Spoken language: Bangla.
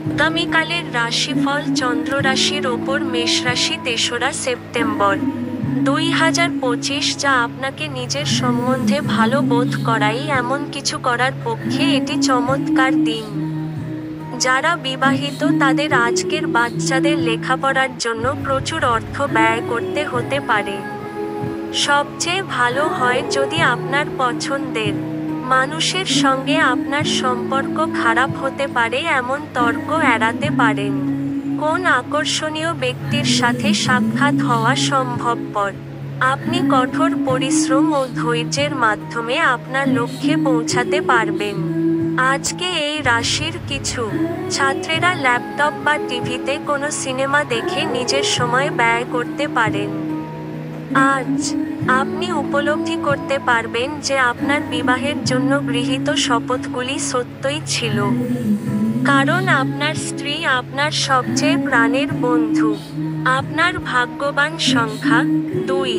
আগামীকালের রাশিফল চন্দ্র রাশির ওপর মেষ রাশি ৩রা সেপ্টেম্বর ২০২৫। যা আপনাকে নিজের সম্বন্ধে ভালো বোধ করাই এমন কিছু করার পক্ষে এটি চমৎকার দিন। যারা বিবাহিত তাদের আজকের বাচ্চাদের লেখাপড়ার জন্য প্রচুর অর্থ ব্যয় করতে হতে পারে। সবচেয়ে ভালো হয় যদি আপনার পছন্দের মানুষের সঙ্গে আপনার সম্পর্ক খারাপ হতে পারে এমন তর্ক এড়াতে পারেন। কোন আকর্ষণীয় ব্যক্তির সাথে সাক্ষাৎ হওয়া সম্ভবপর। আপনি কঠোর পরিশ্রম ও ধৈর্যের মাধ্যমে আপনার লক্ষ্যে পৌঁছাতে পারবেন। আজকে এই রাশির কিছু ছাত্রেরা ল্যাপটপ বা টিভিতে কোনো সিনেমা দেখে নিজের সময় ব্যয় করতে পারেন। আজ আপনি উপলব্ধি করতে পারবেন যে আপনার বিবাহের জন্য গৃহীত শপথগুলি সত্যই ছিল, কারণ আপনার স্ত্রী আপনার সবচেয়ে প্রাণের বন্ধু। আপনার ভাগ্যবান সংখ্যা 2।